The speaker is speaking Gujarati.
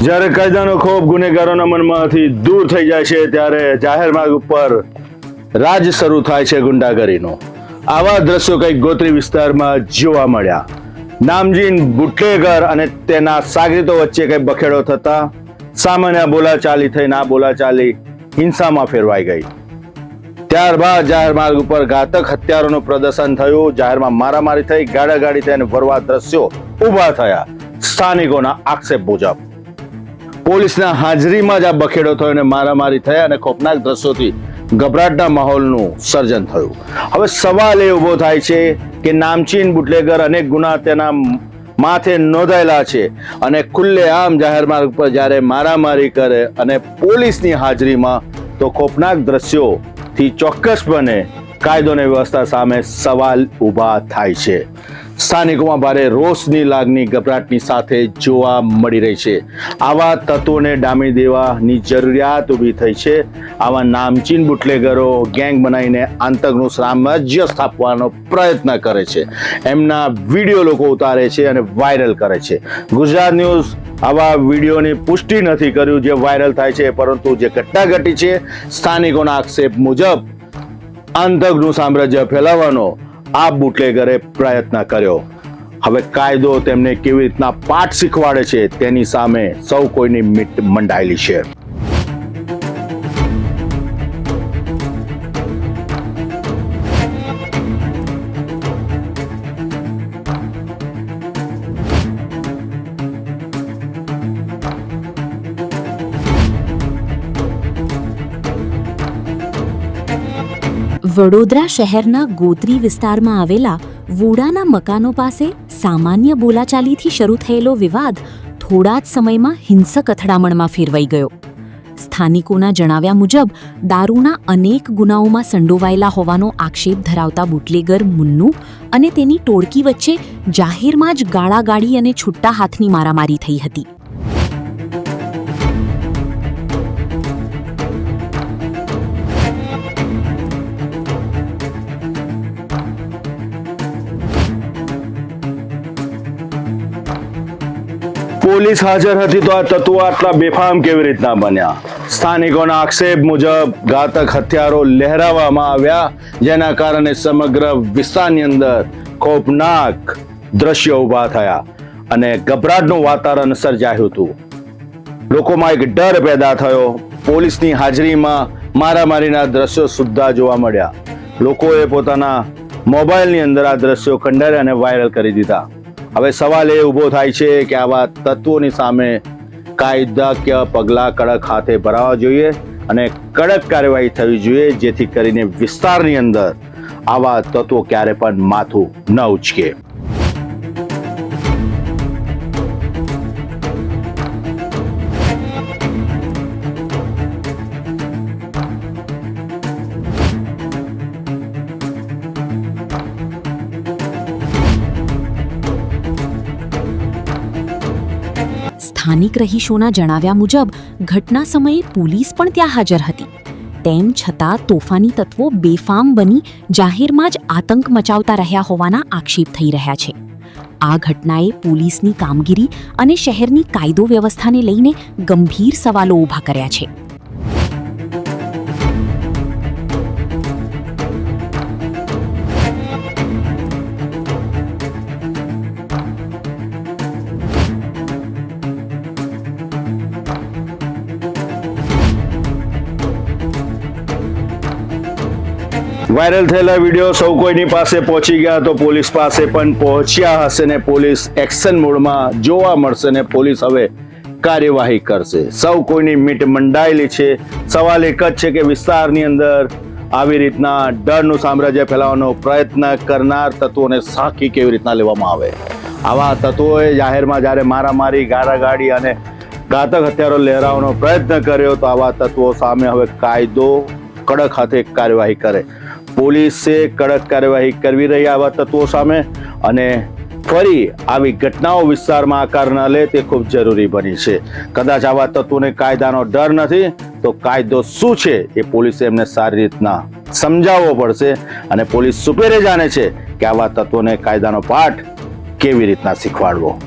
જ્યારે કાયદાનો ખોફ ગુનેગારોના મનમાંથી દૂર થઈ જાય છે ત્યારે જાહેર માર્ગ ઉપર રાજ શરૂ થાય છે ગુંડાગરીનો. આવા દ્રશ્યો કંઈક ગોત્રી વિસ્તારમાં જોવા મળ્યા. નામજીન બુટલેગર અને તેના સાગરીતો વચ્ચે કંઈક બખેડો થતા સામાન્ય બોલાચાલી થઈને આ બોલાચાલી હિંસામાં ફેરવાઈ ગઈ. ત્યારબાદ જાહેર માર્ગ ઉપર ઘાતક હથિયારોનું પ્રદર્શન થયું. જાહેરમાં મારામારી થઈ, ગાડાગાડી થઈને વરવા દ્રશ્યો ઊભા થયા. સ્થાનિકોના આક્ષેપ મુજબ પોલીસના હાજરીમાં જ આ બખેડો થયો અને મારામારી થઈ અને ખોફનાક દ્રશ્યોથી ગભરાટના માહોલનું સર્જન થયું. હવે સવાલ એ ઉભો થાય છે કે નામચીન બુટલેગર અનેક ગુના તેના માથે નોંધાયેલા છે અને ખુલ્લેઆમ જાહેર માર્ગ પર જ્યારે મારામારી કરે અને પોલીસની હાજરીમાં તો ખોફનાક દ્રશ્યોથી ચોક્કસપણે કાયદો અને વ્યવસ્થા સામે સવાલ ઊભા થાય છે. સ્થાનિકોમાં ભારે રોષની લાગણી ગભરાટની સાથે જોવા મળી રહી છે. આવા તત્વોને ડામી દેવાની જરૂરિયાત ઊભી થઈ છે. આવા નામચીન બુટલેગરો ગેંગ બનાવીને આતંકનું સામ્રાજ્ય સ્થાપવાનો પ્રયત્ન કરે છે. એમના વિડીયો લોકો ઉતારે છે અને વાયરલ કરે છે. ગુજરાત ન્યૂઝ આવા વિડીયોની પુષ્ટિ નથી કર્યું જે વાયરલ થાય છે, પરંતુ જે ઘટના ઘટી છે સ્થાનિકોના આક્ષેપ મુજબ આતંકનું સામ્રાજ્ય ફેલાવવાનો આ બુટલેગરે પ્રયત્ન કર્યો. હવે કાયદો તેમને કેવી રીતના પાઠ શીખવાડે છે તેની સામે સૌ કોઈની મીટ મંડાયેલી છે. વડોદરા શહેરના ગોત્રી વિસ્તારમાં આવેલા વુડાના મકાનો પાસે સામાન્ય બોલાચાલીથી શરૂ થયેલો વિવાદ થોડા જ સમયમાં હિંસક અથડામણમાં ફેરવાઈ ગયો. સ્થાનિકોના જણાવ્યા મુજબ દારૂના અનેક ગુનાઓમાં સંડોવાયેલા હોવાનો આક્ષેપ ધરાવતા બુટલેગર મુન્નુ અને તેની ટોળકી વચ્ચે જાહેરમાં જ ગાળાગાળી અને છૂટા હાથની મારામારી થઈ હતી. પોલીસ હાજર હતી તો આ તત્વો આટલા બેફામ કેવી રીતના બન્યા? સ્થાનિકોના આક્ષેપ મુજબ ઘાતક હથિયારો લહેરાવવામાં આવ્યા, જેના કારણે સમગ્ર વિસ્તારની અંદર ખોફનાક દ્રશ્યો ઊભા થયા અને ગભરાટનું વાતાવરણ સર્જાયું હતું. લોકોમાં એક ડર પેદા થયો. પોલીસની હાજરીમાં મારામારીના દ્રશ્યો સુદ્ધા જોવા મળ્યા. લોકોએ પોતાના મોબાઈલની અંદર આ દ્રશ્યો ખંડારી અને વાયરલ કરી દીધા. હવે સવાલ એ ઊભો થાય છે કે આવા તત્વોની સામે કાયદાકીય પગલાં કડક હાથે ભરાવા જોઈએ અને કડક કાર્યવાહી થવી જોઈએ, જેથી કરીને વિસ્તારની અંદર આવા તત્વો ક્યારે પણ માથું ન ઉચકે. સ્થાનિક રહીશોના જણાવ્યા મુજબ ઘટના સમયે પોલીસ પણ ત્યાં હાજર હતી. તેમ છતાં તોફાની તત્વો બેફામ બની જાહેરમાં જ આતંક મચાવતા રહ્યા હોવાના આક્ષેપ થઈ રહ્યા છે. આ ઘટનાએ પોલીસની કામગીરી અને શહેરની કાયદો વ્યવસ્થાને લઈને ગંભીર સવાલો ઊભા કર્યા છે. વાયરલ થયેલા વિડીયો સૌ કોઈની પાસે પહોંચી ગયા તો પોલીસ પાસે પણ પહોંચ્યા હશે ને પોલીસ એક્શન મોડમાં જોવા મળશે ને પોલીસ હવે કાર્યવાહી કરશે. સૌ કોઈની મીટ મંડાયેલી છે. સવાલ એક જ છે કે વિસ્તારની અંદર આવી રીતના ડરનું સામ્રાજ્ય ફેલાવવાનો પ્રયત્ન કરનાર તત્વોને સાખી કેવી રીતના લેવામાં આવે. આવા તત્વોએ જાહેરમાં જ્યારે મારામારી, ગાળાગાળી અને ઘાતક હથિયારો લહેરાવવાનો પ્રયત્ન કર્યો તો આવા તત્વો સામે હવે કાયદો કડક હાથે કાર્યવાહી કરે. પોલીસે કડક કાર્યવાહી કરવી રહી આવા તત્વો સામે અને ફરી આવી ઘટનાઓ વિસ્તારમાં આકાર ન લે તે ખૂબ જરૂરી બની છે. કદાચ આવા તત્વોને કાયદાનો ડર નથી તો કાયદો શું છે એ પોલીસે એમને સારી રીતના સમજાવવો પડશે અને પોલીસ સુપેરે જાણે છે કે આવા તત્વોને કાયદાનો પાઠ કેવી રીતના શીખવાડવો.